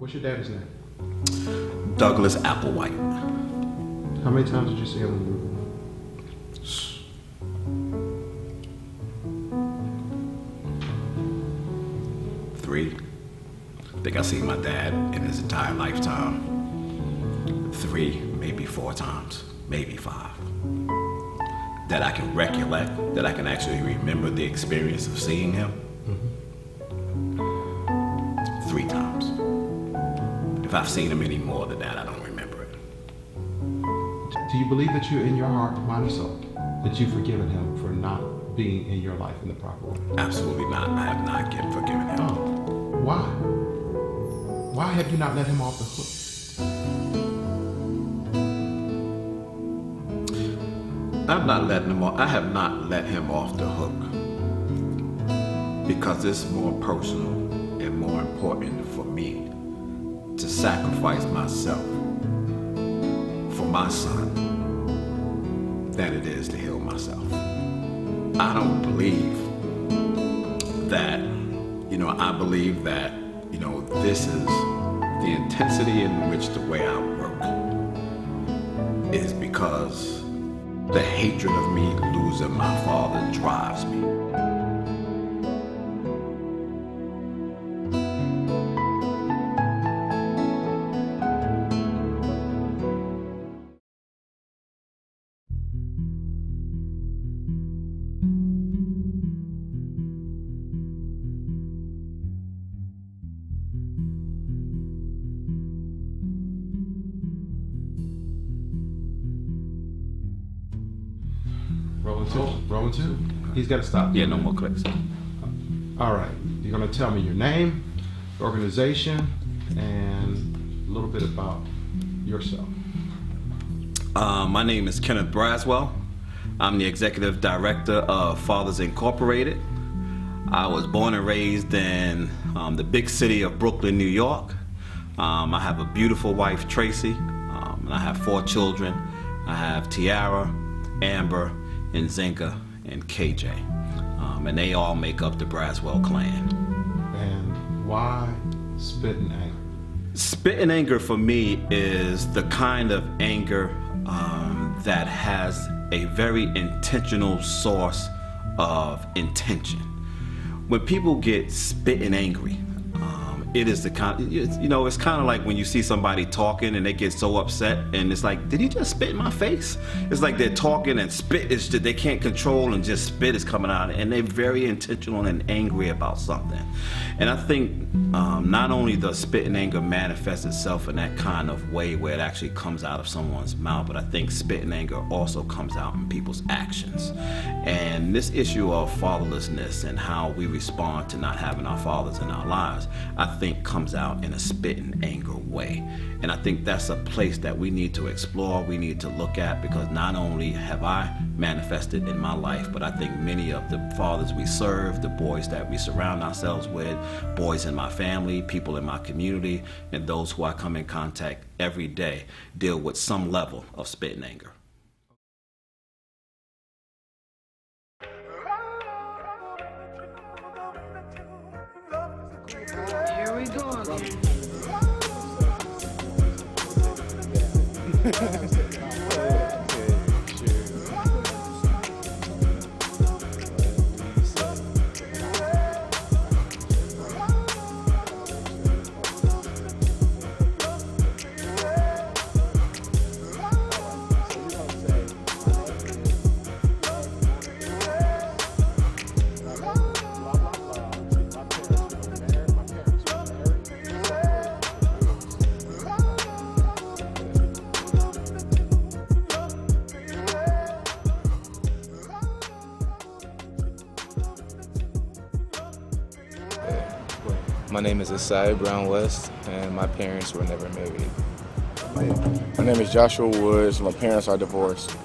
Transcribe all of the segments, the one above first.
What's your daddy's name? Douglas Applewhite. How many times did you see him when you were born? 3. I think I seen my dad in his entire lifetime 3, maybe 4 times, maybe 5. That I can recollect, that I can actually remember the experience of seeing him. 3 times. If I've seen him any more than that, I don't remember it. Do you believe that you, in your heart, mind and soul, that you've forgiven him for not being in your life in the proper way? Absolutely not. I have not forgiven him. Oh, why? Why have you not let him off the hook? I have not let him off the hook because it's more personal and more important for me to sacrifice myself for my son than it is to heal myself. I don't believe that, I believe that, this is the intensity in which the way I work is because the hatred of me losing my father drives me. Rolling two? He's got to stop. Yeah, no more clicks. All right. You're going to tell me your name, organization, and a little bit about yourself. My name is Kenneth Braswell. I'm the executive director of Fathers Incorporated. I was born and raised in the big city of Brooklyn, New York. I have a beautiful wife, Tracy, and I have 4 children. I have Tiara, Amber, and Zinka, and KJ. And they all make up the Braswell clan. And why spit and anger? Spit and anger for me is the kind of anger that has a very intentional source of intention. When people get spit and angry, it is the kind, it's kind of like when you see somebody talking and they get so upset and it's like, did he just spit in my face? It's like they're talking and spit is just, they can't control and just spit is coming out and they're very intentional and angry about something. And I think not only does spit and anger manifest itself in that kind of way where it actually comes out of someone's mouth, but I think spit and anger also comes out in people's actions. And this issue of fatherlessness and how we respond to not having our fathers in our lives, I think comes out in a spit and anger way. And I think that's a place that we need to explore, we need to look at, because not only have I manifested in my life, but I think many of the fathers we serve, the boys that we surround ourselves with, boys in my family, people in my community, and those who I come in contact every day deal with some level of spit and anger. Here we go again. My name is Asai Brown West, and my parents were never married. My name is Joshua Woods. My parents are divorced.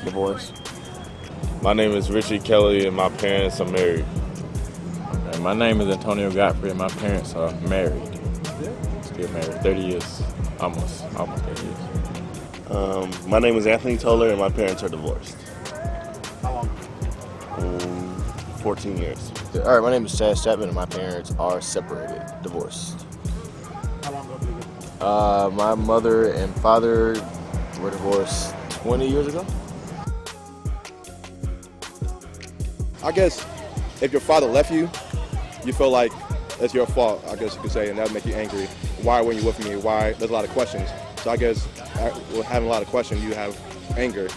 Divorced. My name is Richie Kelly, and my parents are married. And my name is Antonio Godfrey, and my parents are married. Still married, 30 years, almost 30 years. My name is Anthony Toller, and my parents are divorced. How long? 14 years. All right, my name is Chad Chapman, and my parents are separated, divorced. How long My mother and father were divorced 20 years ago. I guess if your father left you, you feel like it's your fault, I guess you could say, and that would make you angry. Why weren't you with me? Why? There's a lot of questions. So I guess with having a lot of questions, you have anger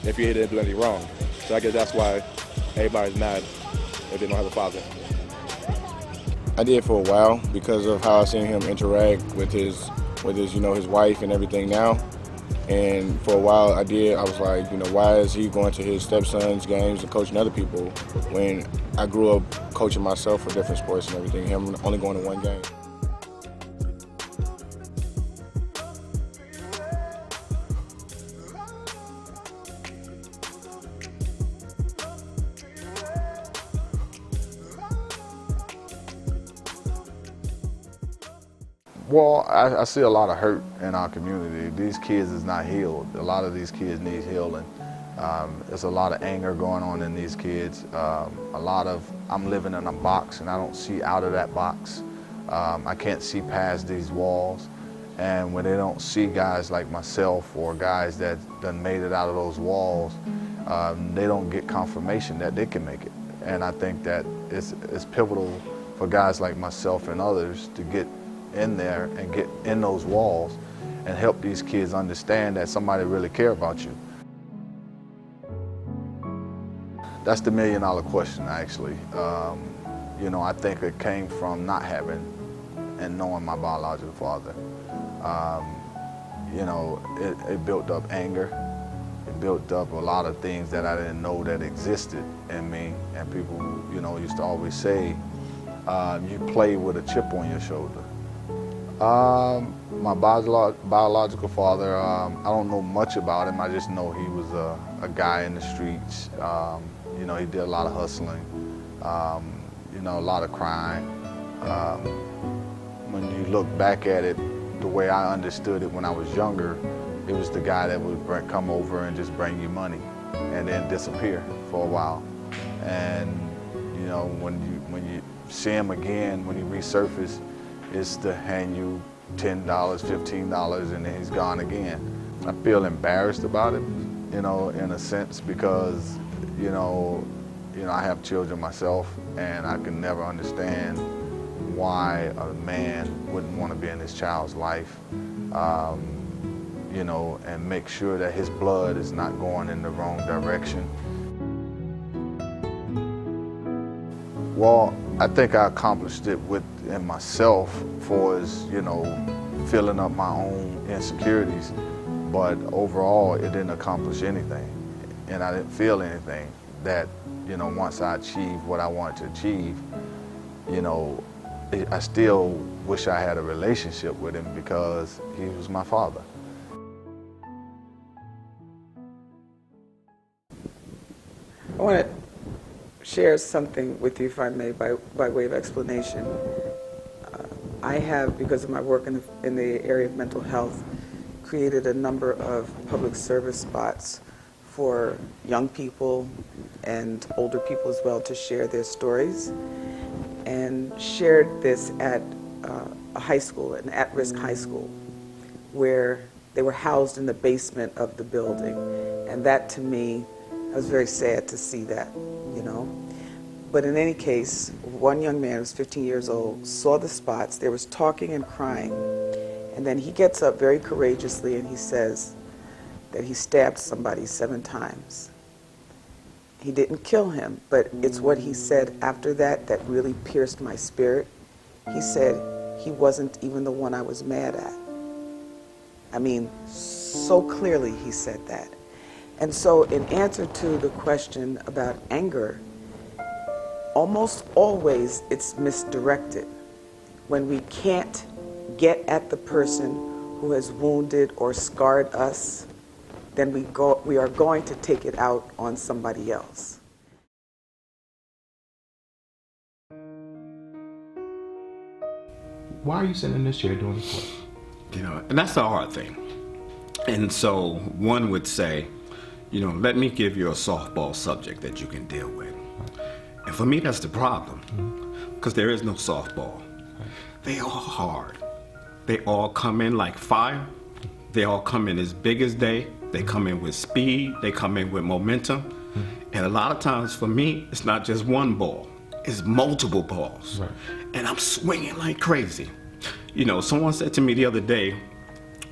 if you didn't do anything wrong. So I guess that's why everybody's mad if they don't have a father. I did for a while because of how I seen him interact with his his wife and everything now. And for a while I was like, why is he going to his stepson's games and coaching other people when I grew up coaching myself for different sports and everything, him only going to one game. Well, I see a lot of hurt in our community. These kids is not healed. A lot of these kids need healing. There's a lot of anger going on in these kids. I'm living in a box and I don't see out of that box. I can't see past these walls. And when they don't see guys like myself or guys that done made it out of those walls, they don't get confirmation that they can make it. And I think that it's pivotal for guys like myself and others to get in there and get in those walls and help these kids understand that somebody really care about you. That's the $1 million question, actually. I think it came from not having and knowing my biological father. It built up anger. It built up a lot of things that I didn't know that existed in me. And people, used to always say, you play with a chip on your shoulder. My biological father, I don't know much about him. I just know he was a guy in the streets. He did a lot of hustling, a lot of crime. When you look back at it, the way I understood it when I was younger, it was the guy that would come over and just bring you money and then disappear for a while. And, when you see him again, when he resurfaces, is to hand you $10, $15, and then he's gone again. I feel embarrassed about it, in a sense, because, I have children myself, and I can never understand why a man wouldn't want to be in his child's life, and make sure that his blood is not going in the wrong direction. Well, I think I accomplished it within myself for filling up my own insecurities, but overall it didn't accomplish anything, and I didn't feel anything that, once I achieved what I wanted to achieve, I still wish I had a relationship with him because he was my father. I want to share something with you, if I may, by way of explanation. I have, because of my work in the area of mental health, created a number of public service spots for young people and older people as well to share their stories, and shared this at a high school, an at-risk high school, where they were housed in the basement of the building. And that, to me, I was very sad to see that, But in any case, one young man who was 15 years old saw the spots. There was talking and crying. And then he gets up very courageously and he says that he stabbed somebody 7 times. He didn't kill him, but it's what he said after that that really pierced my spirit. He said he wasn't even the one I was mad at. I mean, so clearly he said that. And so in answer to the question about anger, almost always it's misdirected. When we can't get at the person who has wounded or scarred us, then we are going to take it out on somebody else. Why are you sitting in this chair doing this work? And that's the hard thing. And so one would say, let me give you a softball subject that you can deal with. And for me, that's the problem, because there is no softball. They are hard. they all come in like fire. They all come in as big as day. They come in with speed. They come in with momentum. And a lot of times for me, it's not just one ball. It's multiple balls. Right. And I'm swinging like crazy. You know, someone said to me the other day,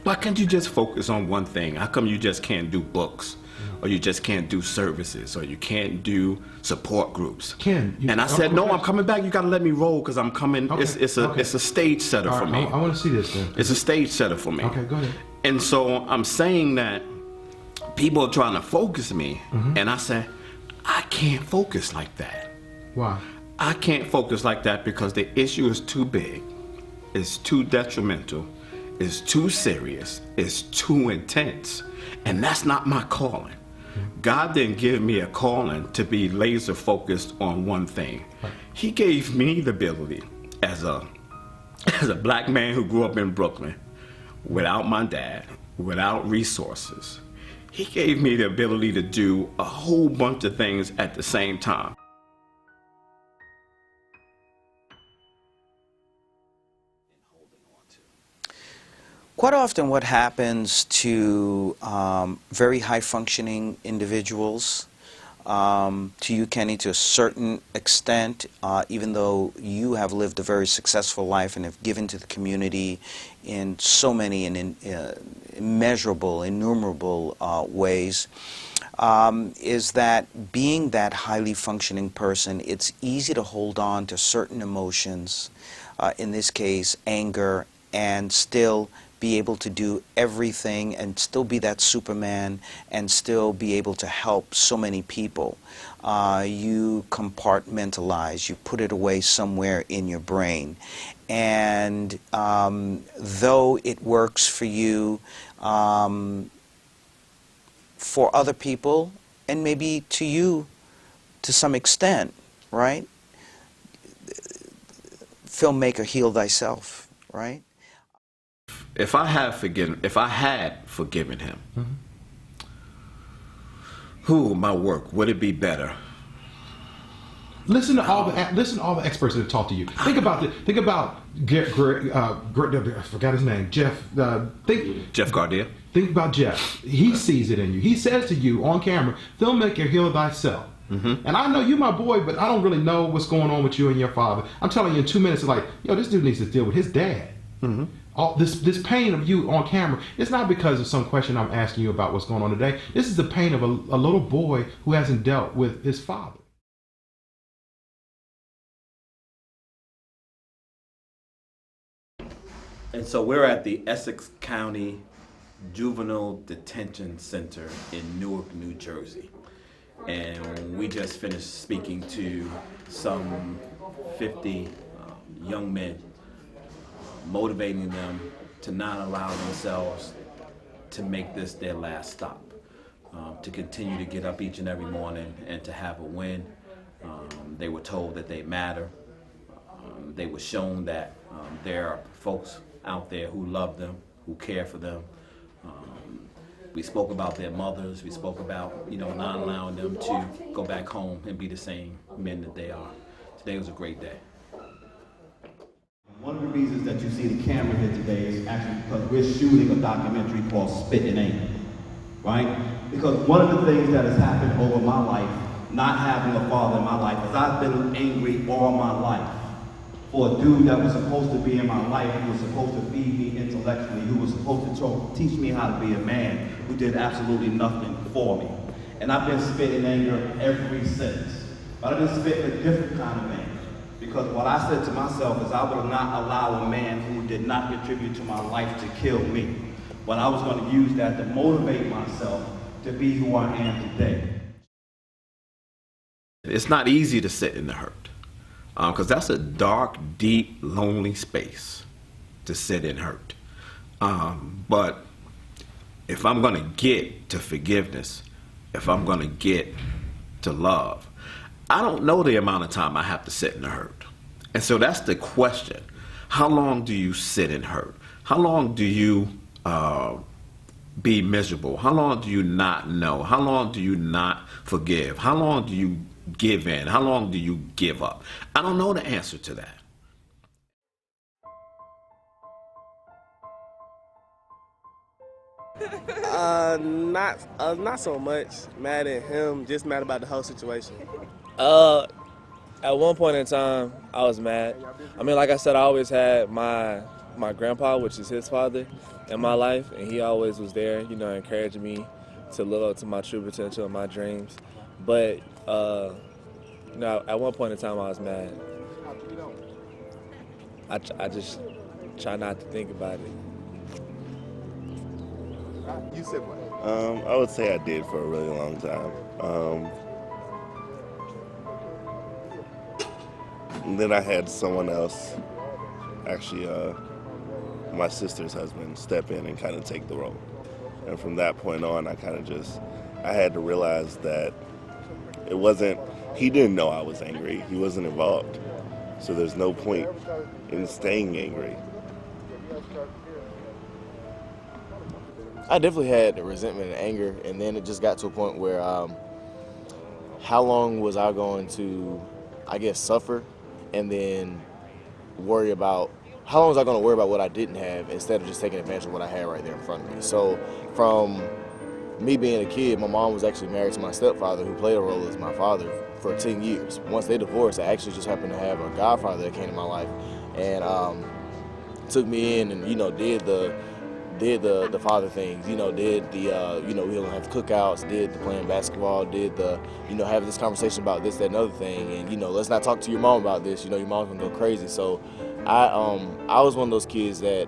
why can't you just focus on one thing? How come you just can't do books? Or you just can't do services? Or you can't do support groups? And I said, no, I'm coming back. You got to let me roll because I'm coming. Okay. It's a stage setter for me. I want to see this then. It's a stage setter for me. Okay, go ahead. And so I'm saying that people are trying to focus me. And I say, I can't focus like that. Why? I can't focus like that because the issue is too big. It's too detrimental. It's too serious. It's too intense. And that's not my calling. God didn't give me a calling to be laser focused on one thing. He gave me the ability as a black man who grew up in Brooklyn without my dad, without resources. He gave me the ability to do a whole bunch of things at the same time. Quite often what happens to very high-functioning individuals, to you, Kenny, to a certain extent, even though you have lived a very successful life and have given to the community in so many and immeasurable, innumerable ways, is that being that highly functioning person, it's easy to hold on to certain emotions, in this case anger, and still be able to do everything and still be that Superman and still be able to help so many people. You compartmentalize, you put it away somewhere in your brain. And though it works for you, for other people, and maybe to you to some extent, right? Filmmaker, heal thyself, right? If I had forgiven him, my work, would it be better? Listen to all the experts that have talked to you. Think about I forgot his name. Jeff Gardere. Think about Jeff. He sees it in you. He says to you on camera, "Filmmaker, heal thyself." And I know you, my boy, but I don't really know what's going on with you and your father. I'm telling you, in 2 minutes, it's like, yo, this dude needs to deal with his dad. All this pain of you on camera, it's not because of some question I'm asking you about what's going on today. This is the pain of a little boy who hasn't dealt with his father. And so we're at the Essex County Juvenile Detention Center in Newark, New Jersey. And we just finished speaking to some 50 young men, motivating them to not allow themselves to make this their last stop, to continue to get up each and every morning and to have a win. They were told that they matter. They were shown that there are folks out there who love them, who care for them. We spoke about their mothers. We spoke about, not allowing them to go back home and be the same men that they are. Today was a great day. One of the reasons that you see the camera here today is actually because we're shooting a documentary called Spit in Anger, right? Because one of the things that has happened over my life, not having a father in my life, is I've been angry all my life for a dude that was supposed to be in my life, who was supposed to feed me intellectually, who was supposed to teach me how to be a man, who did absolutely nothing for me. And I've been spitting anger ever since. But I've been spitting a different kind of anger. Because what I said to myself is I would not allow a man who did not contribute to my life to kill me. But I was going to use that to motivate myself to be who I am today. It's not easy to sit in the hurt. Because that's a dark, deep, lonely space to sit in hurt. But if I'm going to get to forgiveness, if I'm going to get to love, I don't know the amount of time I have to sit in the hurt. And so that's the question. How long do you sit in hurt? How long do you be miserable? How long do you not know? How long do you not forgive? How long do you give in? How long do you give up? I don't know the answer to that. Not so much mad at him, just mad about the whole situation. At one point in time, I was mad. I mean, like I said, I always had my grandpa, which is his father, in my life, and he always was there, you know, encouraging me to live up to my true potential and my dreams. But, you know, at one point in time, I was mad. I just try not to think about it. You said what? I would say I did for a really long time. And then I had someone else, actually my sister's husband, step in and kind of take the role. And from that point on, I had to realize that he didn't know I was angry. He wasn't involved. So there's no point in staying angry. I definitely had the resentment and anger, and then it just got to a point where how long was I going to, I guess, suffer and then worry about, how long was I going to worry about what I didn't have instead of just taking advantage of what I had right there in front of me? So from me being a kid, my mom was actually married to my stepfather, who played a role as my father for 10 years. Once they divorced, I actually just happened to have a godfather that came to my life and took me in and, you know, did the father things, you know, did the, you know, we don't have the cookouts, did the playing basketball, did the, you know, having this conversation about this, that, and other thing, and, you know, let's not talk to your mom about this, you know, your mom's gonna go crazy. So I was one of those kids that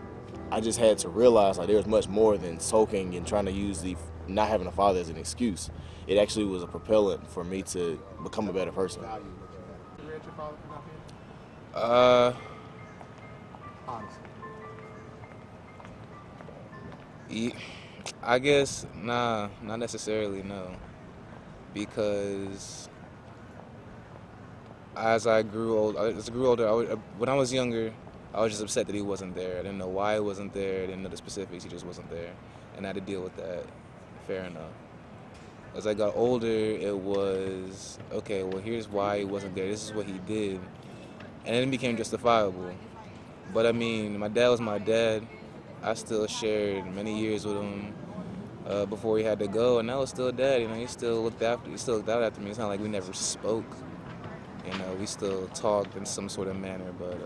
I just had to realize, like, there was much more than sulking and trying to use the not having a father as an excuse. It actually was a propellant for me to become a better person. I guess, not necessarily, no. Because as I grew older, when I was younger, I was just upset that he wasn't there. I didn't know why he wasn't there. I didn't know the specifics. He just wasn't there. And I had to deal with that. Fair enough. As I got older, it was, okay, well, here's why he wasn't there. This is what he did. And then it became justifiable. But I mean, my dad was my dad. I still shared many years with him before he had to go, and that was still dad. You know, he still looked out after me. It's not like we never spoke. You know, we still talked in some sort of manner, but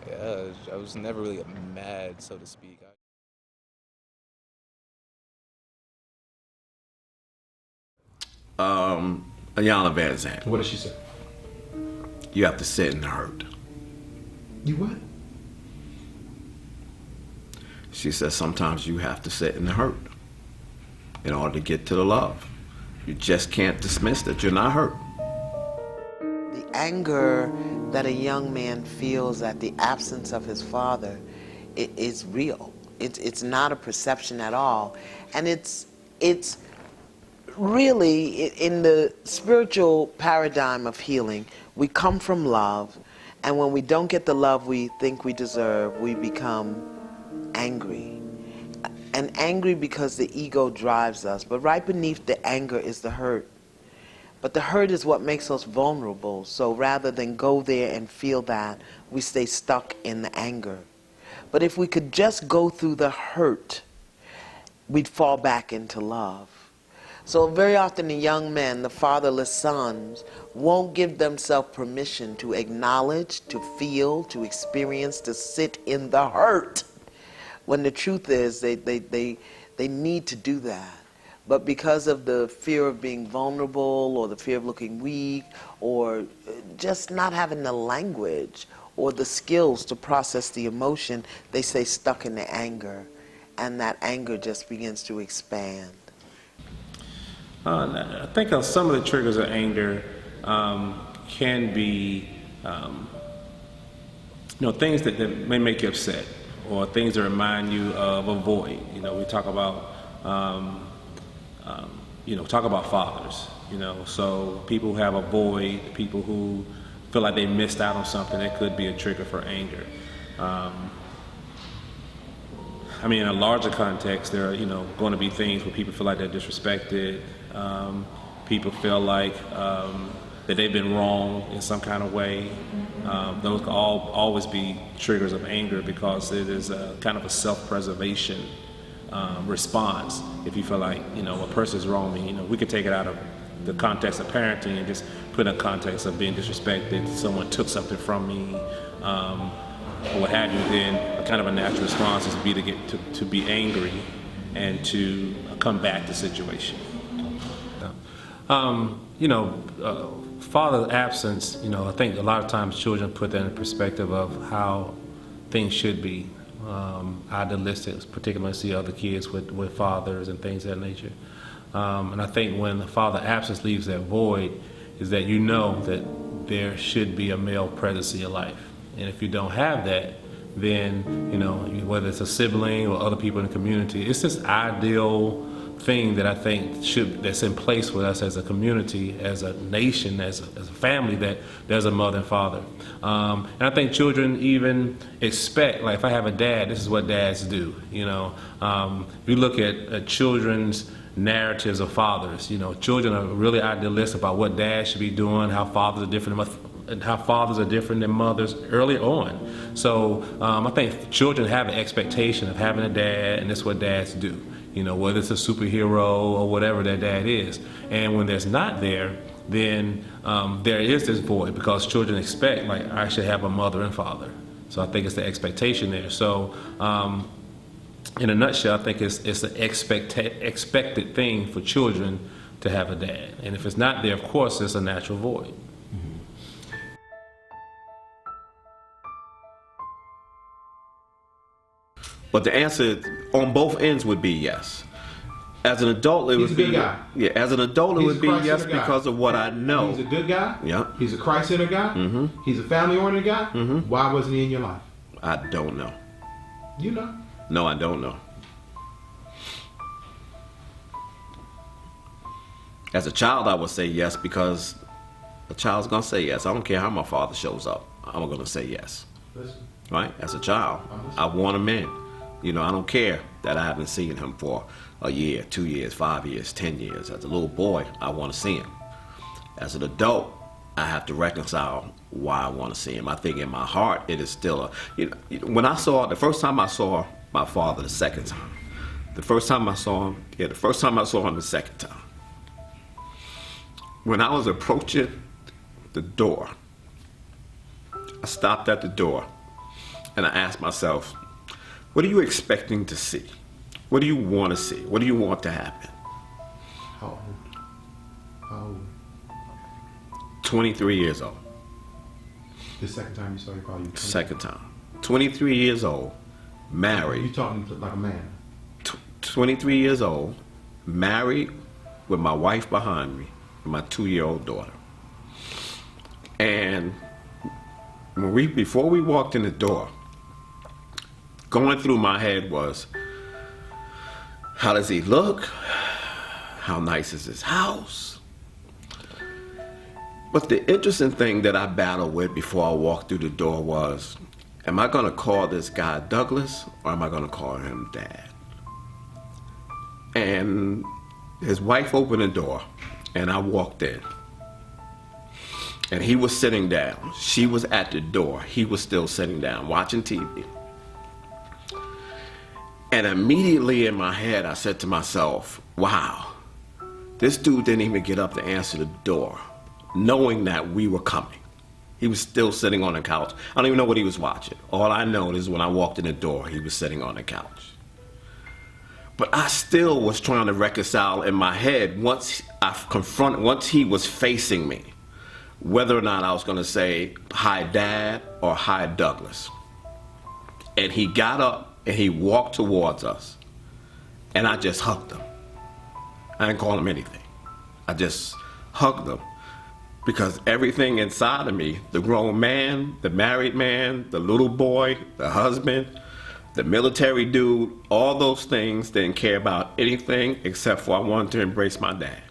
yeah, I was never really mad, so to speak. Iyanla Vanzant. What did she say? You have to sit in the hurt. You what? She says sometimes you have to sit in the hurt in order to get to the love. You just can't dismiss that you're not hurt. The anger that a young man feels at the absence of his father is real. It's not a perception at all. And it's really, in the spiritual paradigm of healing, we come from love, and when we don't get the love we think we deserve, we become angry. And angry because the ego drives us, but right beneath the anger is the hurt. But the hurt is what makes us vulnerable, so rather than go there and feel that, we stay stuck in the anger. But if we could just go through the hurt, we'd fall back into love. So very often the young men, the fatherless sons, won't give themselves permission to acknowledge, to feel, to experience, to sit in the hurt. When the truth is they need to do that. But because of the fear of being vulnerable or the fear of looking weak or just not having the language or the skills to process the emotion, they stay stuck in the anger. And that anger just begins to expand. I think some of the triggers of anger can be things that may make you upset, or things that remind you of a void. You know, we talk about fathers. You know, so people who have a void, people who feel like they missed out on something, that could be a trigger for anger. I mean, in a larger context, there are, going to be things where people feel like they're disrespected. People feel like that they've been wrong in some kind of way. Those can always be triggers of anger, because it is a kind of a self-preservation response. If you feel like, a person is wrong me, we could take it out of the context of parenting and just put in a context of being disrespected, someone took something from me, or what have you, then a kind of a natural response is to be angry and to combat the situation. Father absence, I think a lot of times children put that in perspective of how things should be. Idealistic, particularly see other kids with fathers and things of that nature. And I think when the father absence leaves that void, is that that there should be a male presence in your life. And if you don't have that, then, whether it's a sibling or other people in the community, it's this ideal thing that I think that's in place with us as a community, as a nation, as a family, that there's a mother and father. And I think children even expect, like if I have a dad, this is what dads do. If you look at children's narratives of fathers, children are really idealistic about what dads should be doing, how fathers are different than mothers early on. So I think children have an expectation of having a dad, and that's what dads do. Whether it's a superhero or whatever their dad is. And when there's not there, then there is this void because children expect, like, I should have a mother and father. So I think it's the expectation there. So in a nutshell, I think it's an expected thing for children to have a dad. And if it's not there, of course, it's a natural void. But the answer on both ends would be yes. As an adult, it would be yeah. As an adult, it would be yes because of what I know. He's a good guy. Yeah. He's a Christ-centered guy. Mm-hmm. He's a family-oriented guy. Mm-hmm. Why wasn't he in your life? I don't know. You know? No, I don't know. As a child, I would say yes because a child's gonna say yes. I don't care how my father shows up. I'm gonna say yes. Listen. Right? As a child, I want him in. I don't care that I haven't seen him for a year, 2 years, 5 years, 10 years. As a little boy, I want to see him. As an adult, I have to reconcile why I want to see him. I think in my heart, it is still the first time I saw my father the second time, the first time I saw him the second time. When I was approaching the door, I stopped at the door and I asked myself, what are you expecting to see? What do you want to see? What do you want to happen? How old? 23 years old. The second time you saw your father? Second time. 23 years old, married. You talking like a man? 23 years old, married with my wife behind me, and my 2-year-old daughter. And before we walked in the door, going through my head was, how does he look? How nice is his house? But the interesting thing that I battled with before I walked through the door was, am I gonna call this guy Douglas or am I gonna call him Dad? And his wife opened the door and I walked in. And he was sitting down. She was at the door. He was still sitting down watching TV. And immediately in my head, I said to myself, wow, this dude didn't even get up to answer the door, knowing that we were coming. He was still sitting on the couch. I don't even know what he was watching. All I know is when I walked in the door, he was sitting on the couch. But I still was trying to reconcile in my head once he was facing me, whether or not I was gonna say, hi, Dad, or hi, Douglas. And he got up and he walked towards us, and I just hugged him. I didn't call him anything. I just hugged him because everything inside of me, the grown man, the married man, the little boy, the husband, the military dude, all those things didn't care about anything except for I wanted to embrace my dad.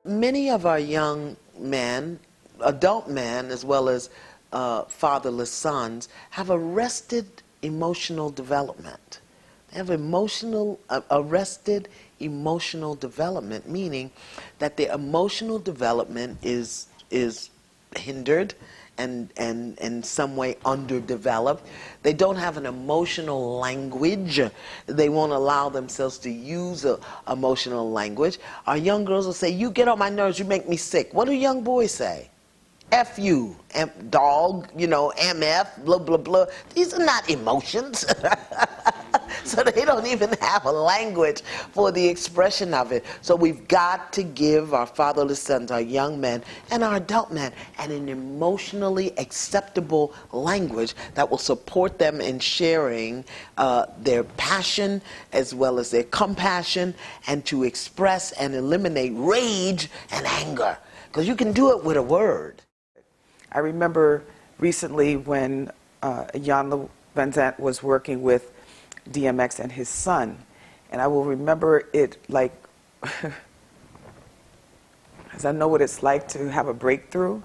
Many of our young men, adult men as well as fatherless sons, have arrested emotional development. They have arrested emotional development, meaning that the emotional development is hindered, and in some way underdeveloped. They don't have an emotional language. They won't allow themselves to use a emotional language. Our young girls will say, "You get on my nerves, you make me sick." What do young boys say? F you, dog, MF, blah, blah, blah. These are not emotions. So they don't even have a language for the expression of it. So we've got to give our fatherless sons, our young men, and our adult men an emotionally acceptable language that will support them in sharing their passion as well as their compassion, and to express and eliminate rage and anger. Because you can do it with a word. I remember recently when Iyanla Vanzant was working with DMX and his son, and I will remember it like, because I know what it's like to have a breakthrough,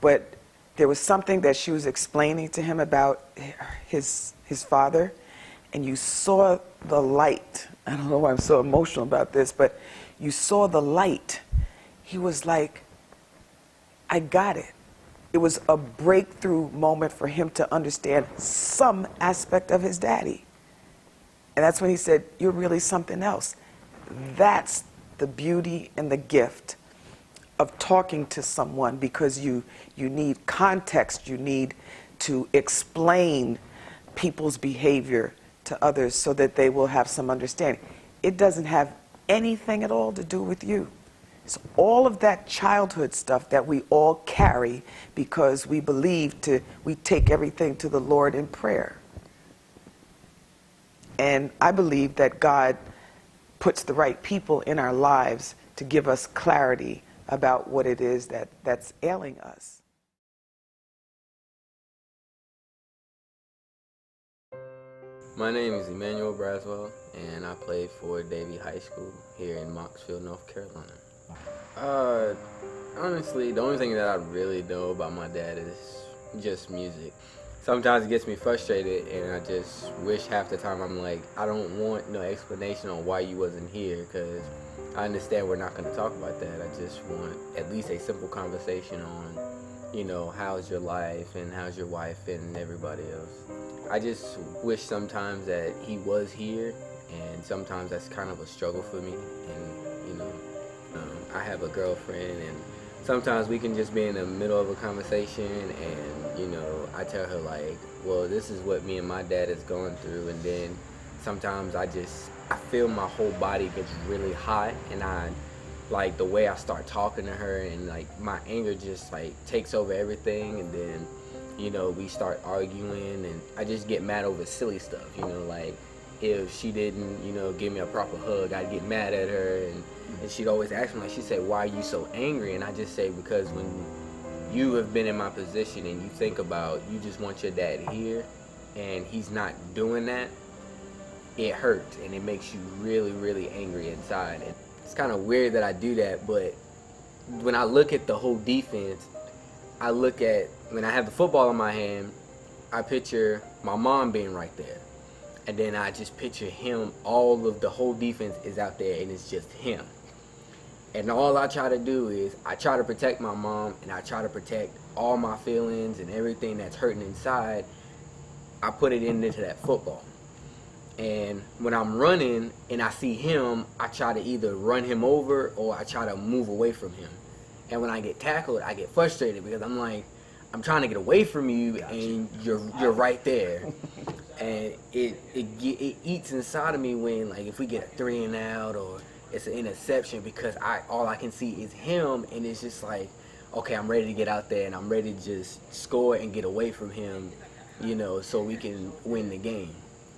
but there was something that she was explaining to him about his father, and you saw the light. I don't know why I'm so emotional about this, but you saw the light. He was like, I got it. It was a breakthrough moment for him to understand some aspect of his daddy. And that's when he said, "You're really something else." That's the beauty and the gift of talking to someone, because you need context. You need to explain people's behavior to others so that they will have some understanding. It doesn't have anything at all to do with you. It's all of that childhood stuff that we all carry because we we take everything to the Lord in prayer. And I believe that God puts the right people in our lives to give us clarity about what it is that's ailing us. My name is Emmanuel Braswell, and I play for Davie High School here in Mocksville, North Carolina. Honestly, the only thing that I really know about my dad is just music. Sometimes it gets me frustrated, and I just wish half the time I'm like, I don't want no explanation on why you wasn't here, because I understand we're not going to talk about that. I just want at least a simple conversation on, how's your life and how's your wife and everybody else. I just wish sometimes that he was here, and sometimes that's kind of a struggle for me. And, I have a girlfriend, and sometimes we can just be in the middle of a conversation, and, I tell her, like, well, this is what me and my dad is going through, and then sometimes I feel my whole body gets really hot, and like, the way I start talking to her, and, like, my anger just, like, takes over everything, and then, we start arguing, and I just get mad over silly stuff, like, if she didn't, give me a proper hug, I'd get mad at her, and she'd always ask me, like, she'd say, "Why are you so angry?" And I just say, because when you have been in my position and you think about, you just want your dad here, and he's not doing that, it hurts, and it makes you really, really angry inside. And it's kind of weird that I do that, but when I look at the whole defense, I look at, when I have the football in my hand, I picture my mom being right there. And then I just picture him, all of the whole defense is out there, and it's just him. And all I try to do is, I try to protect my mom, and I try to protect all my feelings and everything that's hurting inside. I put it into that football. And when I'm running and I see him, I try to either run him over or I try to move away from him. And when I get tackled, I get frustrated because I'm like, I'm trying to get away from you, and you're right there. And it eats inside of me when, like, if we get a 3 and out or it's an interception, because all I can see is him, and it's just like, okay, I'm ready to get out there and I'm ready to just score and get away from him, so we can win the game.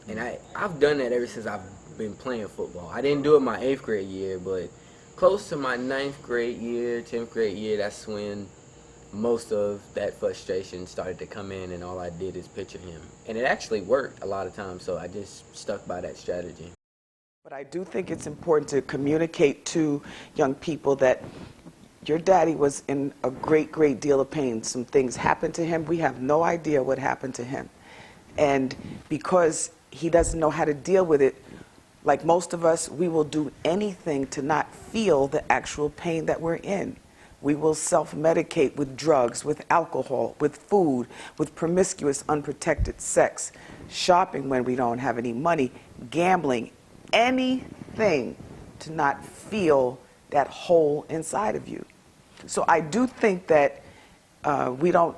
And I've done that ever since I've been playing football. I didn't do it my 8th grade year, but close to my 9th grade year, 10th grade year, that's when most of that frustration started to come in, and all I did is picture him. And it actually worked a lot of times, so I just stuck by that strategy. But I do think it's important to communicate to young people that your daddy was in a great, great deal of pain. Some things happened to him. We have no idea what happened to him. And because he doesn't know how to deal with it, like most of us, we will do anything to not feel the actual pain that we're in. We will self-medicate with drugs, with alcohol, with food, with promiscuous, unprotected sex, shopping when we don't have any money, gambling, anything to not feel that hole inside of you. So I do think that we don't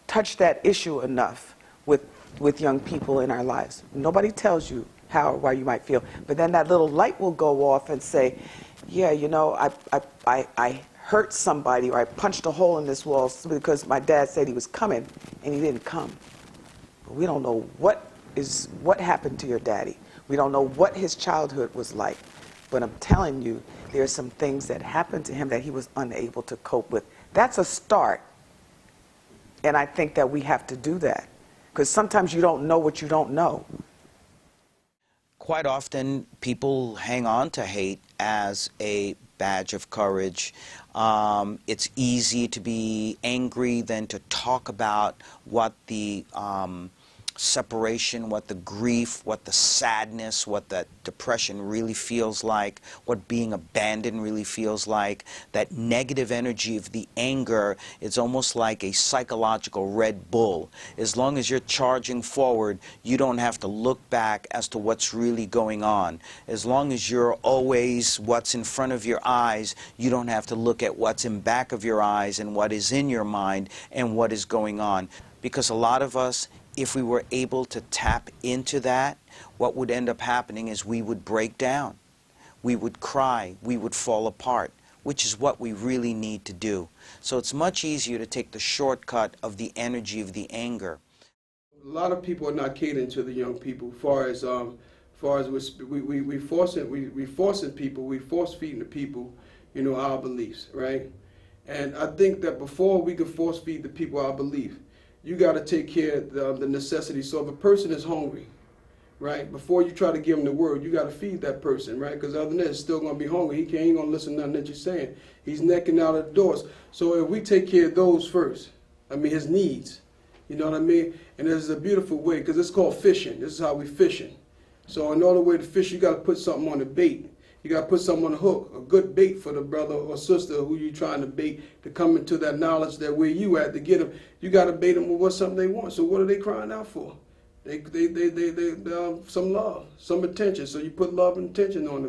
touch that issue enough with young people in our lives. Nobody tells you how or why you might feel, but then that little light will go off and say, yeah, you know, I hurt somebody, or I punched a hole in this wall because my dad said he was coming and he didn't come. But we don't know what happened to your daddy. We don't know what his childhood was like. But I'm telling you, there's some things that happened to him that he was unable to cope with. That's a start. And I think that we have to do that. Because sometimes you don't know what you don't know. Quite often, people hang on to hate as a badge of courage. It's easy to be angry than to talk about what the separation, what the grief, what the sadness, what the depression really feels like, what being abandoned really feels like. That negative energy of the anger is almost like a psychological Red Bull. As long as you're charging forward, you don't have to look back as to what's really going on. As long as you're always what's in front of your eyes, you don't have to look at what's in back of your eyes and what is in your mind and what is going on. Because a lot of us, if we were able to tap into that, what would end up happening is we would break down. We would cry. We would fall apart, which is what we really need to do. So it's much easier to take the shortcut of the energy of the anger. A lot of people are not catering to the young people. As far as we forcing people, we force feeding the people, you know, our beliefs, right? And I think that before we can force feed the people our belief, you got to take care of the necessities. So if a person is hungry, right, before you try to give them the word, you got to feed that person, right? Because other than that, he's still going to be hungry. He ain't going to listen to nothing that you're saying. He's necking out at the doors. So if we take care of those first, I mean, his needs, you know what I mean? And this is a beautiful way, because it's called fishing. This is how we fishing. So in order way to fish, you got to put something on the bait. You got to put something on the hook, a good bait for the brother or sister who you trying to bait to come into that knowledge that where you at to get them. You got to bait them with what's something they want. So what are they crying out for? They some love, some attention. So you put love and attention on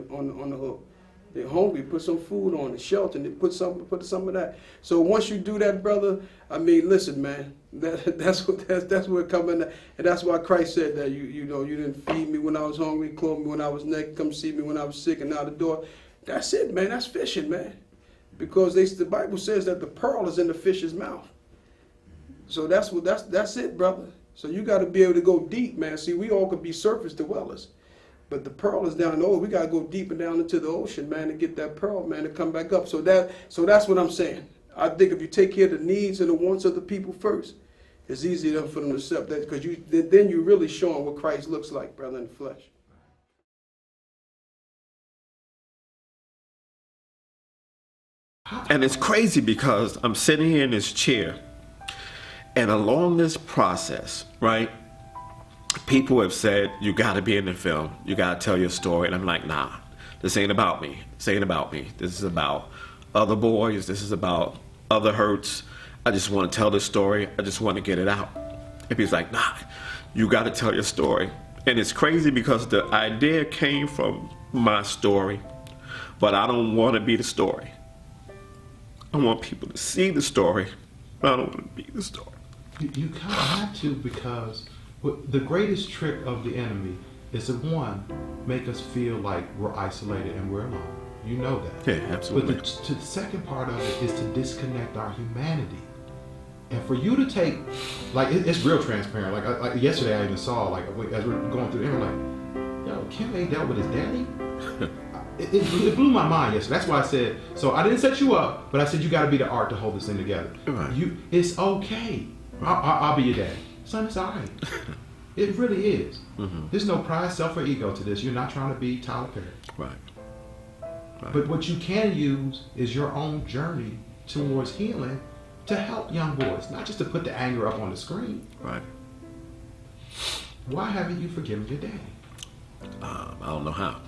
the hook. They're hungry, put some food on it, shelter, and put some of that. So once you do that, brother, I mean, listen, man, that's where it comes in, and that's why Christ said that you know you didn't feed me when I was hungry, clothe me when I was naked, come see me when I was sick, and out the door. That's it, man. That's fishing, man, because the Bible says that the pearl is in the fish's mouth. So that's it, brother. So you got to be able to go deep, man. See, we all could be surface dwellers. But the pearl is down low. We got to go deeper down into the ocean, man, to get that pearl, man, to come back up. So that's what I'm saying. I think if you take care of the needs and the wants of the people first, it's easier for them to accept that, because then you're really showing what Christ looks like, brother, in the flesh. And it's crazy because I'm sitting here in this chair, and along this process, right, people have said, you got to be in the film. You got to tell your story. And I'm like, nah, this ain't about me. This ain't about me. This is about other boys. This is about other hurts. I just want to tell this story. I just want to get it out. And he's like, nah, you got to tell your story. And it's crazy because the idea came from my story, but I don't want to be the story. I want people to see the story, but I don't want to be the story. You kind of have to, because the greatest trick of the enemy is to, one, make us feel like we're isolated and we're alone. You know that. Yeah, absolutely. But the second part of it is to disconnect our humanity. And for you to take, like, it's real transparent. Like yesterday I even saw, like, as we were going through the internet, like, yo, Kim ain't dealt with his daddy? It blew my mind yesterday. That's why I said, so I didn't set you up, but I said you got to be the art to hold this thing together. Right. It's okay. I'll be your daddy. Son, it's all right. It really is. Mm-hmm. There's no pride, self, or ego to this. You're not trying to be Tyler Perry. Right. But what you can use is your own journey towards healing to help young boys, not just to put the anger up on the screen. Right. Why haven't you forgiven your daddy? I don't know how.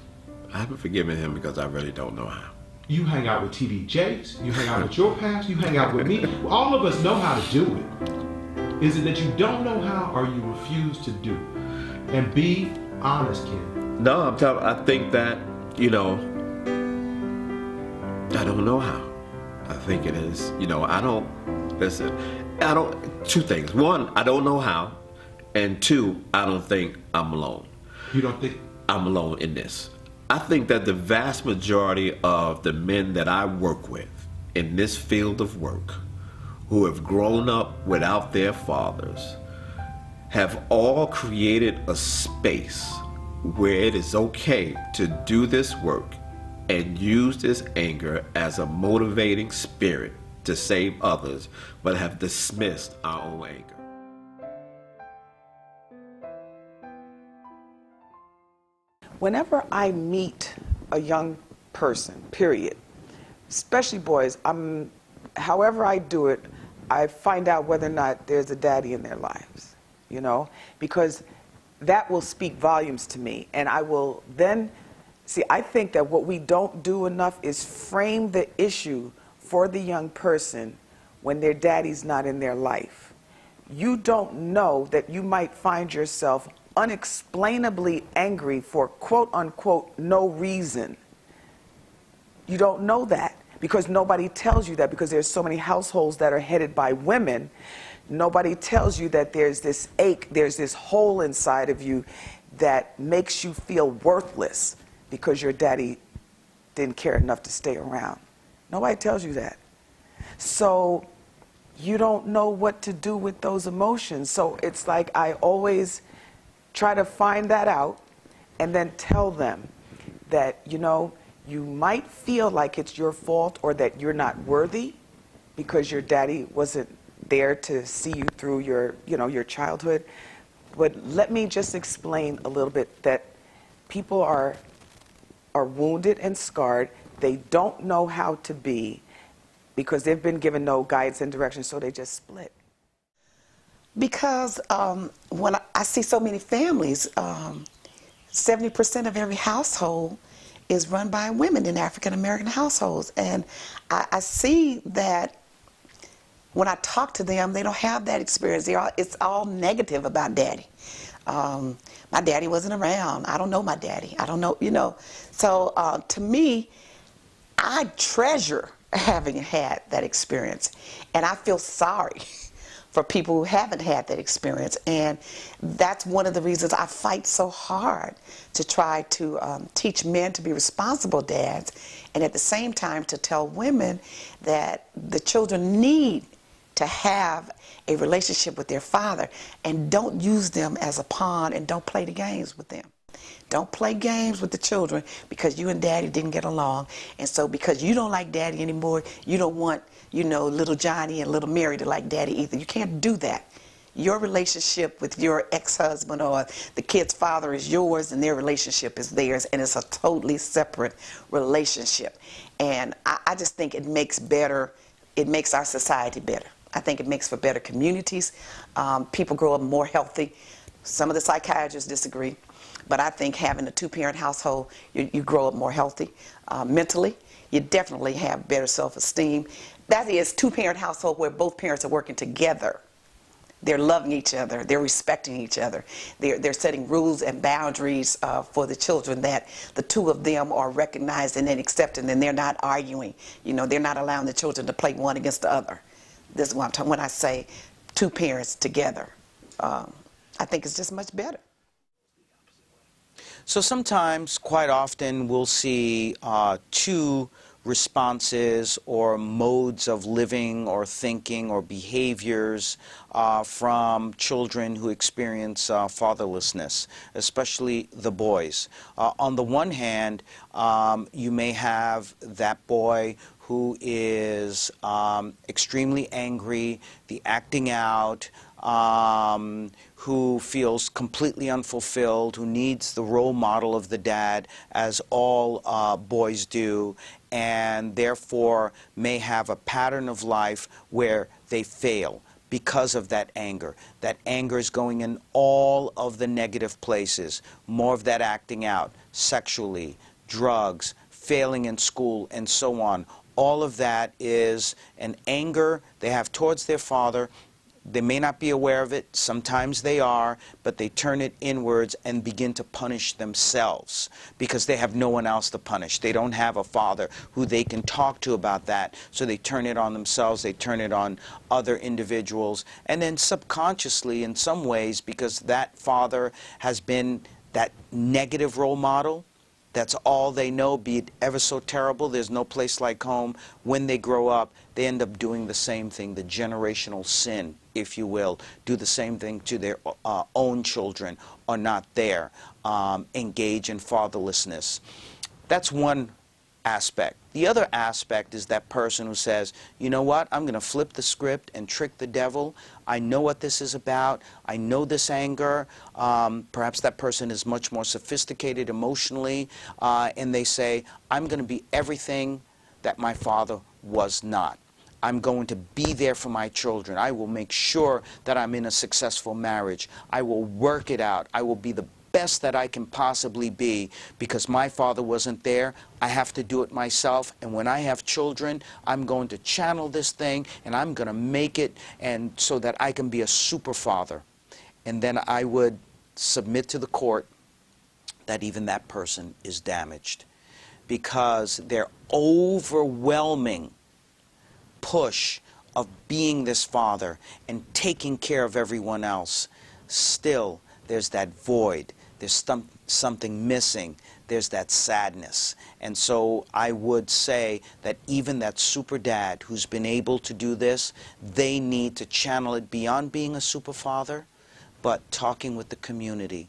I haven't forgiven him because I really don't know how. You hang out with TD Jakes, you hang out with your past, you hang out with me. All of us know how to do it. Is it that you don't know how or you refuse to do? And be honest, Ken. No, I think that, you know, I don't know how. I think it is, you know, two things. One, I don't know how. And two, I don't think I'm alone. You don't think? I'm alone in this. I think that the vast majority of the men that I work with in this field of work who have grown up without their fathers have all created a space where it is okay to do this work and use this anger as a motivating spirit to save others, but have dismissed our own anger. Whenever I meet a young person, period, especially boys, however I do it, I find out whether or not there's a daddy in their lives, you know, because that will speak volumes to me. And I will then, see, I think that what we don't do enough is frame the issue for the young person when their daddy's not in their life. You don't know that you might find yourself unexplainably angry for quote unquote no reason. You don't know that because nobody tells you that, because there's so many households that are headed by women. Nobody tells you that there's this ache, there's this hole inside of you that makes you feel worthless because your daddy didn't care enough to stay around. Nobody tells you that. So you don't know what to do with those emotions. So it's like I always try to find that out and then tell them that, you know, you might feel like it's your fault or that you're not worthy because your daddy wasn't there to see you through your, you know, your childhood. But let me just explain a little bit that people are wounded and scarred. They don't know how to be because they've been given no guidance and direction, so they just split. Because when I see so many families, 70% of every household is run by women in African American households. And I see that when I talk to them, they don't have that experience. It's all negative about daddy. My daddy wasn't around. I don't know my daddy. I don't know, you know. So to me, I treasure having had that experience. And I feel sorry for people who haven't had that experience. And that's one of the reasons I fight so hard to try to teach men to be responsible dads, and at the same time to tell women that the children need to have a relationship with their father, and don't use them as a pawn, and don't play the games with them. Don't play games with the children because you and daddy didn't get along, and so because you don't like daddy anymore, you don't want, you know, little Johnny and little Mary to like daddy either. You can't do that. Your relationship with your ex-husband or the kid's father is yours, and their relationship is theirs, and it's a totally separate relationship. And I just think it makes our society better. I think it makes for better communities. People grow up more healthy. Some of the psychiatrists disagree, but I think having a two-parent household, you grow up more healthy mentally. You definitely have better self-esteem. That is two-parent household where both parents are working together. They're loving each other. They're respecting each other. They're setting rules and boundaries for the children that the two of them are recognizing and accepting, and they're not arguing. You know, they're not allowing the children to play one against the other. This is what I'm talking when I say two parents together. I think it's just much better. So sometimes, quite often, we'll see two responses or modes of living or thinking or behaviors from children who experience fatherlessness, especially the boys. On the one hand, you may have that boy who is extremely angry, the acting out, who feels completely unfulfilled, who needs the role model of the dad, as all boys do, and therefore may have a pattern of life where they fail because of that anger. That anger is going in all of the negative places, more of that acting out, sexually, drugs, failing in school, and so on. All of that is an anger they have towards their father. They may not be aware of it, sometimes they are, but they turn it inwards and begin to punish themselves because they have no one else to punish. They don't have a father who they can talk to about that, so they turn it on themselves, they turn it on other individuals, and then subconsciously in some ways, because that father has been that negative role model, that's all they know, be it ever so terrible, there's no place like home. When they grow up, they end up doing the same thing, the generational sin, if you will, do the same thing to their own children, are not there, engage in fatherlessness. That's one aspect. The other aspect is that person who says, you know what, I'm going to flip the script and trick the devil. I know what this is about. I know this anger. Perhaps that person is much more sophisticated emotionally, and they say, I'm going to be everything that my father was not. I'm going to be there for my children. I will make sure that I'm in a successful marriage. I will work it out. I will be the best that I can possibly be because my father wasn't there. I have to do it myself, and when I have children, I'm going to channel this thing and I'm going to make it and so that I can be a super father. And then I would submit to the court that even that person is damaged because their overwhelming push of being this father and taking care of everyone else, still there's that void. There's something missing. There's that sadness. And so I would say that even that super dad who's been able to do this, they need to channel it beyond being a super father, but talking with the community.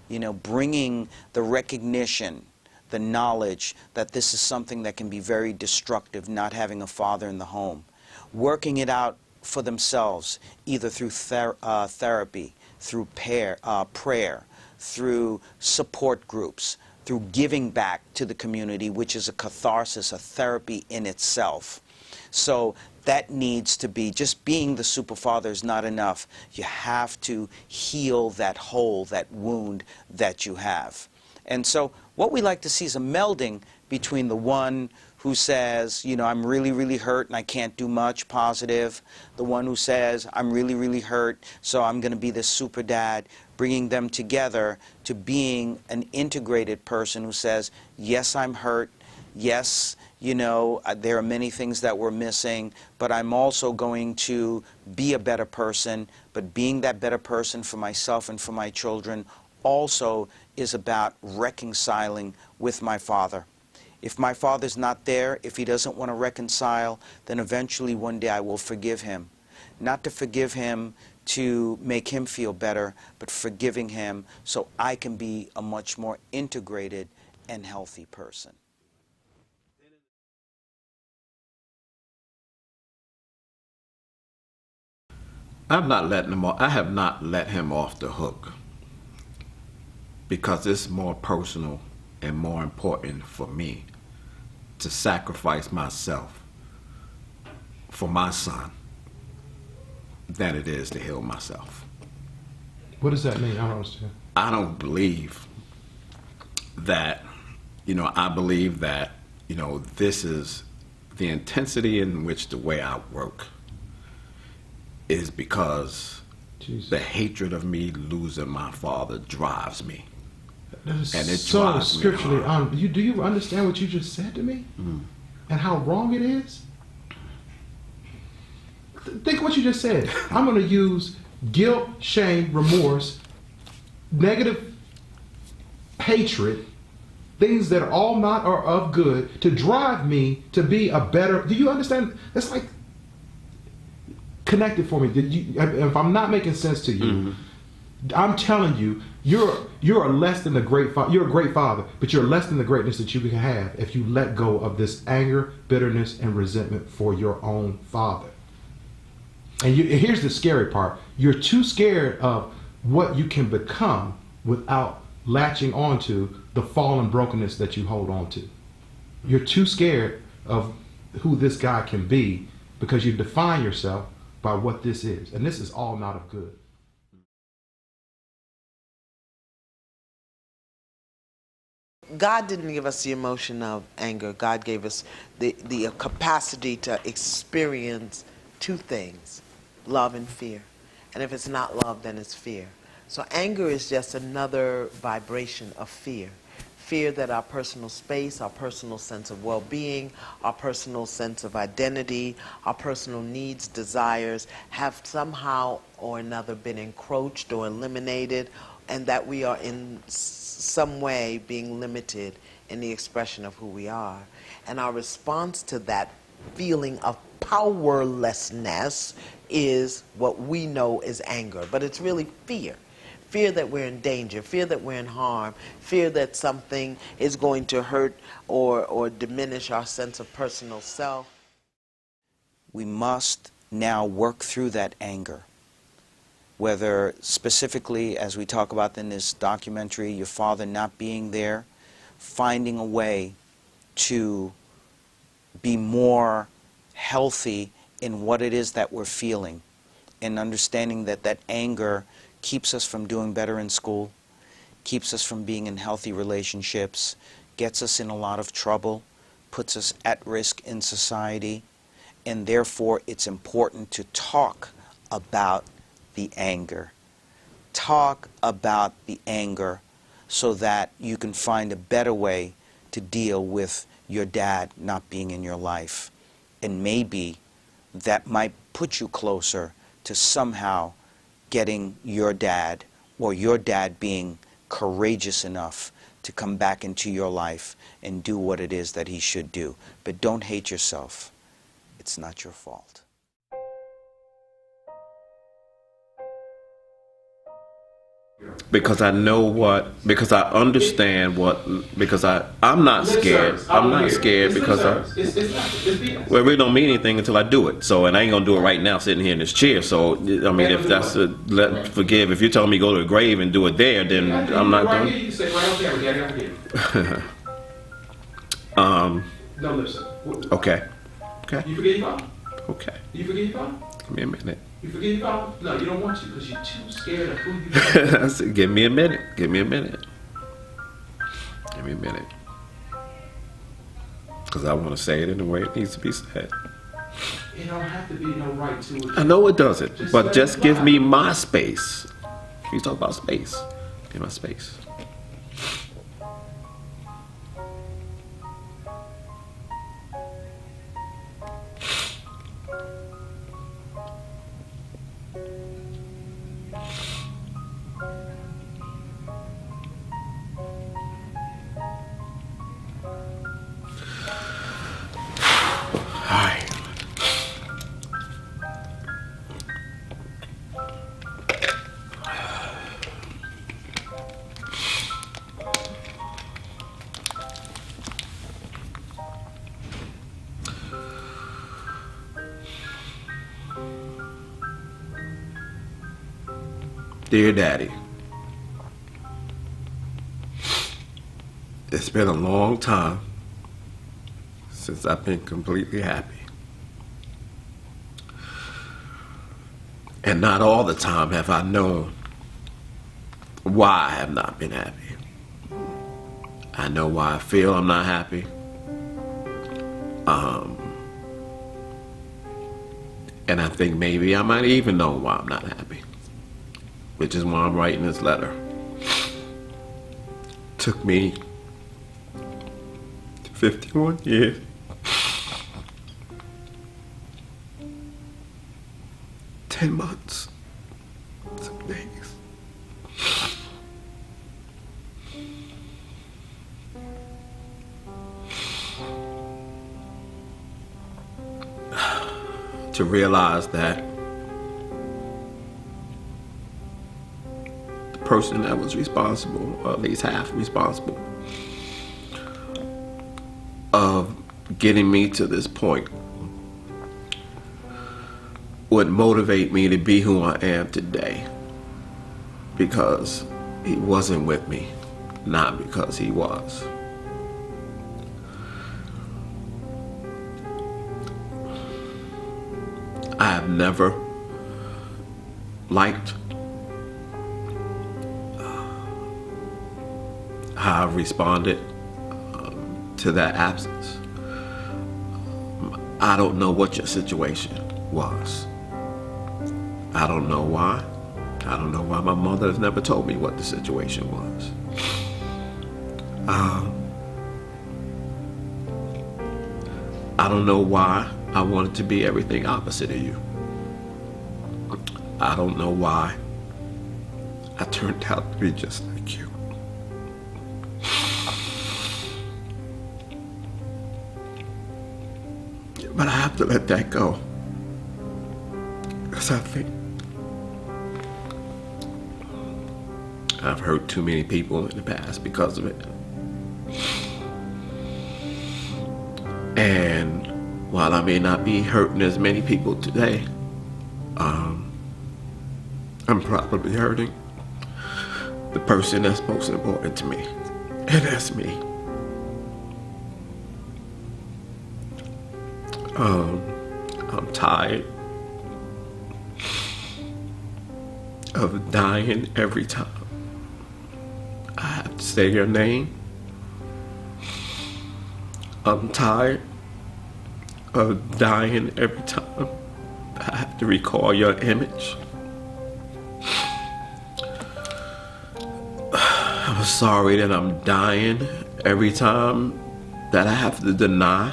You know, bringing the recognition, the knowledge that this is something that can be very destructive, not having a father in the home. Working it out for themselves, either through therapy, through prayer, through support groups, through giving back to the community, which is a catharsis, a therapy in itself. So that needs to be, just being the super father is not enough. You have to heal that hole, that wound that you have. And so what we like to see is a melding between the one who says, you know, I'm really, really hurt and I can't do much positive. The one who says, I'm really, really hurt, so I'm going to be this super dad. Bringing them together to being an integrated person who says, yes, I'm hurt. Yes, you know, there are many things that we're missing, but I'm also going to be a better person. But being that better person for myself and for my children also is about reconciling with my father. If my father's not there, if he doesn't want to reconcile, then eventually one day I will forgive him. Not to forgive him to make him feel better, but forgiving him so I can be a much more integrated and healthy person. I have not let him off the hook because it's more personal and more important for me to sacrifice myself for my son than it is to heal myself. What does that mean? I don't understand. I don't believe that, I believe that, this is the intensity in which the way I work is because the hatred of me losing my father drives me. And it so drives scripturally me do you understand what you just said to me? Mm. And how wrong it is? Think what you just said. I'm going to use guilt, shame, remorse, negative hatred, things that are all not are of good to drive me to be a better. Do you understand? That's like connected for me. If I'm not making sense to you, mm-hmm. I'm telling you, you're less than a great father. You're a great father, but you're less than the greatness that you can have if you let go of this anger, bitterness, and resentment for your own father. And here's the scary part. You're too scared of what you can become without latching onto the fallen brokenness that you hold on to. You're too scared of who this guy can be because you define yourself by what this is. And this is all not of good. God didn't give us the emotion of anger. God gave us the capacity to experience two things, love and fear. And if it's not love, then it's fear. So anger is just another vibration of fear. Fear that our personal space, our personal sense of well-being, our personal sense of identity, our personal needs, desires have somehow or another been encroached or eliminated, and that we are in some way being limited in the expression of who we are. And our response to that feeling of powerlessness is what we know as anger, but it's really fear. Fear that we're in danger, fear that we're in harm, fear that something is going to hurt or diminish our sense of personal self. We must now work through that anger. Whether specifically, as we talk about in this documentary, your father not being there, finding a way to be more healthy in what it is that we're feeling, and understanding that that anger keeps us from doing better in school, keeps us from being in healthy relationships, gets us in a lot of trouble, puts us at risk in society, and therefore it's important to talk about the anger. Talk about the anger so that you can find a better way to deal with your dad not being in your life. And maybe that might put you closer to somehow getting your dad, or your dad being courageous enough to come back into your life and do what it is that he should do. But don't hate yourself. It's not your fault. Because I know what, because I understand what, because I'm not scared. I'm not scared because well, it really don't mean anything until I do it. So, and I ain't gonna do it right now sitting here in this chair. So, I mean, if that's forgive, if you're telling me go to the grave and do it there, then I'm not going. No, listen. Okay. Okay. You forget your father? Okay. You forget your father? Give me a minute. You forget your father? No, you don't want to because you're too scared of who you are. I said, give me a minute. Give me a minute. Give me a minute. Because I want to say it in the way it needs to be said. It don't have to be no right to it. I know it doesn't, but just give me my space. You talk about space. Give me my space. Dear Daddy, it's been a long time since I've been completely happy. And not all the time have I known why I have not been happy. I know why I feel I'm not happy. And I think maybe I might even know why I'm not happy, which is why I'm writing this letter. Took me 51 years. Ten months. Some days. To realize that the person that was responsible, or at least half responsible, of getting me to this point would motivate me to be who I am today, because he wasn't with me, not because he was. I have never liked how I've responded to that absence. I don't know what your situation was. I don't know why. I don't know why my mother has never told me what the situation was. I don't know why I wanted to be everything opposite of you. I don't know why I turned out to be just like you. But I have to let that go. Because I think I've hurt too many people in the past because of it. And while I may not be hurting as many people today, I'm probably hurting the person that's most important to me, and that's me. I'm tired of dying every time I have to say your name. I'm tired of dying every time I have to recall your image. I'm sorry that I'm dying every time that I have to deny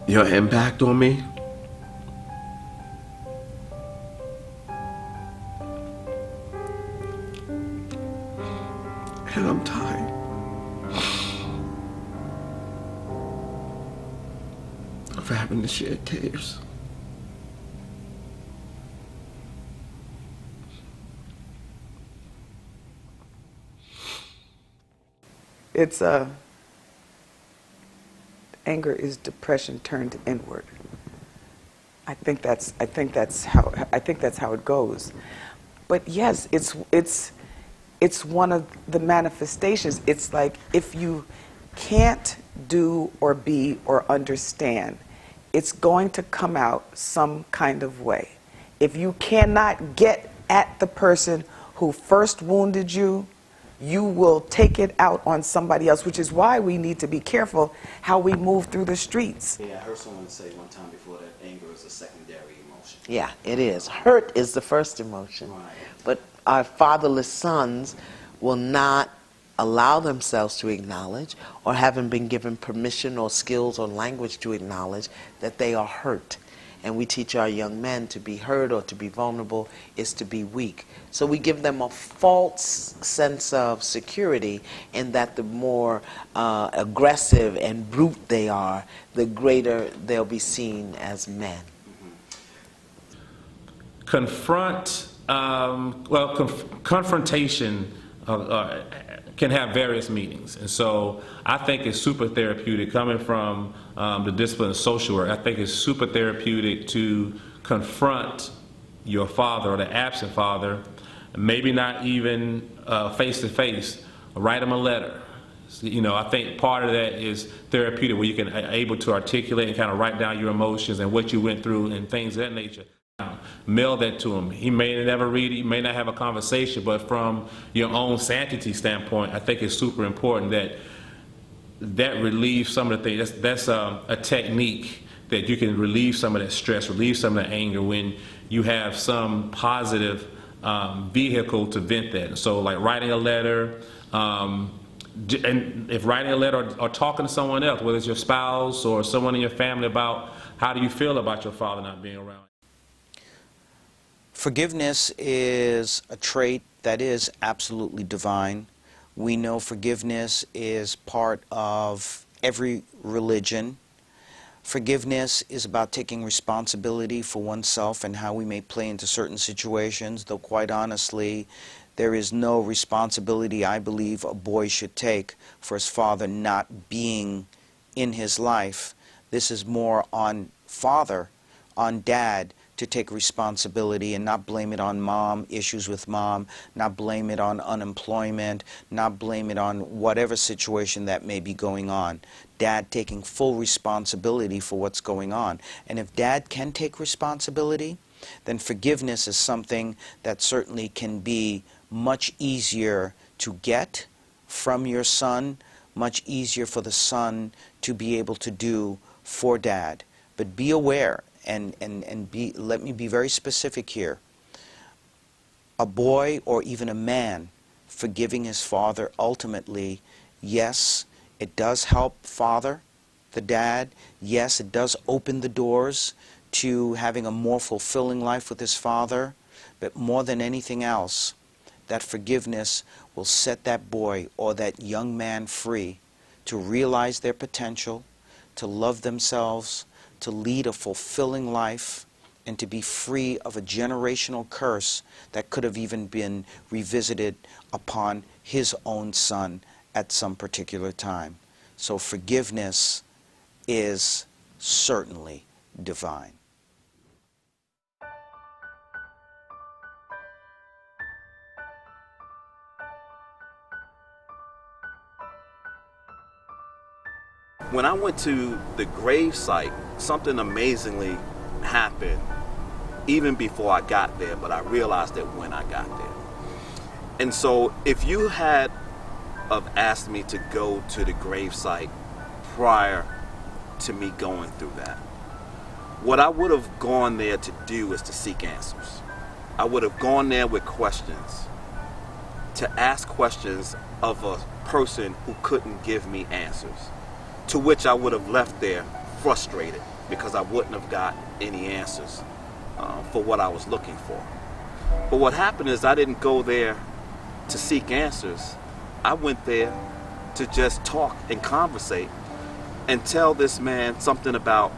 your impact on me. And I'm tired of having to shed tears. It's anger is depression turned inward. I think that's how it goes. But yes, it's one of the manifestations. It's like if you can't do or be or understand, it's going to come out some kind of way. If you cannot get at the person who first wounded you, you will take it out on somebody else, which is why we need to be careful how we move through the streets. Yeah, I heard someone say one time before that anger is a secondary emotion. Yeah, it is. Hurt is the first emotion. Right. But our fatherless sons will not allow themselves to acknowledge, or haven't been given permission or skills or language to acknowledge that they are hurt. And we teach our young men to be hurt or to be vulnerable is to be weak. So we give them a false sense of security in that the more aggressive and brute they are, the greater they'll be seen as men. Confrontation can have various meanings. And so I think it's super therapeutic coming from the discipline of social work. I think it's super therapeutic to confront your father or the absent father, maybe not even face to face, write him a letter. You know, I think part of that is therapeutic, where you can able to articulate and kind of write down your emotions and what you went through and things of that nature. Mail that to him. He may never read it, you may not have a conversation, but from your own sanctity standpoint, I think it's super important that relieves some of the things. That's a technique that you can relieve some of that stress, relieve some of that anger when you have some positive vehicle to vent that. So like writing a letter, and if writing a letter or talking to someone else, whether it's your spouse or someone in your family, about how do you feel about your father not being around. Forgiveness is a trait that is absolutely divine. We know forgiveness is part of every religion. Forgiveness is about taking responsibility for oneself and how we may play into certain situations, though quite honestly, there is no responsibility I believe a boy should take for his father not being in his life. This is more on father, on dad, to take responsibility and not blame it on mom, issues with mom, not blame it on unemployment, not blame it on whatever situation that may be going on. Dad taking full responsibility for what's going on. And if dad can take responsibility, then forgiveness is something that certainly can be much easier to get, from your son, much easier for the son to be able to do for dad. But be aware, and let me be very specific here. A boy or even a man forgiving his father, ultimately, yes, it does help father, the dad. Yes, it does open the doors to having a more fulfilling life with his father. But more than anything else, that forgiveness will set that boy or that young man free to realize their potential, to love themselves, to lead a fulfilling life, and to be free of a generational curse that could have even been revisited upon his own son at some particular time. So forgiveness is certainly divine. When I went to the grave site, something amazingly happened even before I got there, but I realized it when I got there. And so if you had asked me to go to the grave site prior to me going through that, what I would have gone there to do is to seek answers. I would have gone there with questions, to ask questions of a person who couldn't give me answers, to which I would have left there frustrated because I wouldn't have got any answers for what I was looking for. But what happened is I didn't go there to seek answers. I went there to just talk and conversate and tell this man something about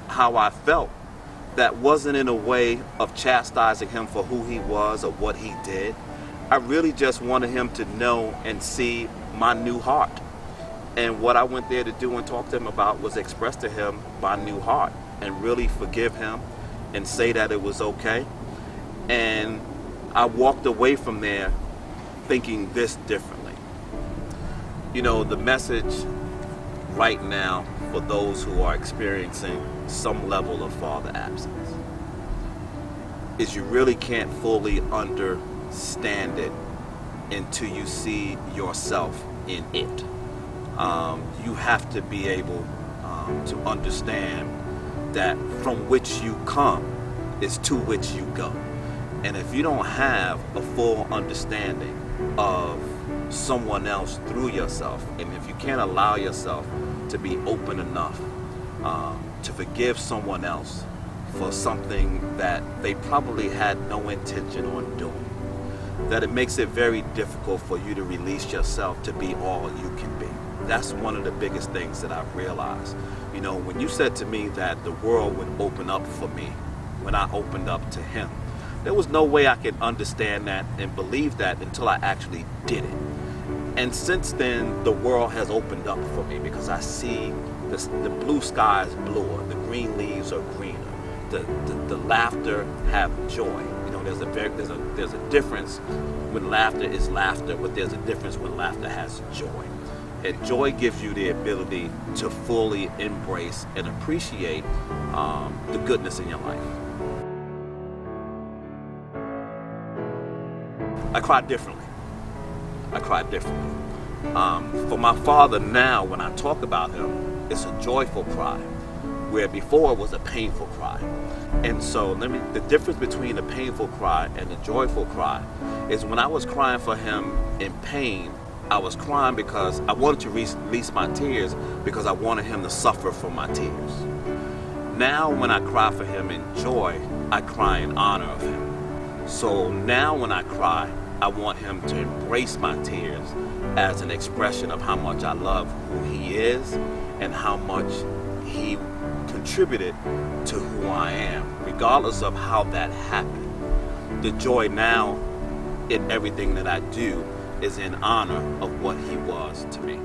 how I felt that wasn't in a way of chastising him for who he was or what he did. I really just wanted him to know and see my new heart. And what I went there to do and talk to him about was express to him my new heart and really forgive him and say that it was okay. And I walked away from there thinking this differently. You know, the message right now for those who are experiencing some level of father absence is you really can't fully understand it until you see yourself in it. You have to be able to understand that from which you come is to which you go. And if you don't have a full understanding of someone else through yourself, and if you can't allow yourself to be open enough to forgive someone else for something that they probably had no intention on doing, that it makes it very difficult for you to release yourself to be all you can be. That's one of the biggest things that I've realized. You know, when you said to me that the world would open up for me when I opened up to him, there was no way I could understand that and believe that until I actually did it. And since then, the world has opened up for me because I see the blue sky is bluer, the green leaves are greener, the laughter have joy. You know, there's a difference when laughter is laughter, but there's a difference when laughter has joy. And joy gives you the ability to fully embrace and appreciate the goodness in your life. I cry differently. For my father now, when I talk about him, it's a joyful cry, where before it was a painful cry. And so the difference between the painful cry and the joyful cry is when I was crying for him in pain, I was crying because I wanted to release my tears because I wanted him to suffer from my tears. Now when I cry for him in joy, I cry in honor of him. So now when I cry, I want him to embrace my tears as an expression of how much I love who he is and how much he contributed to who I am, regardless of how that happened. The joy now in everything that I do is in honor of what he was to me.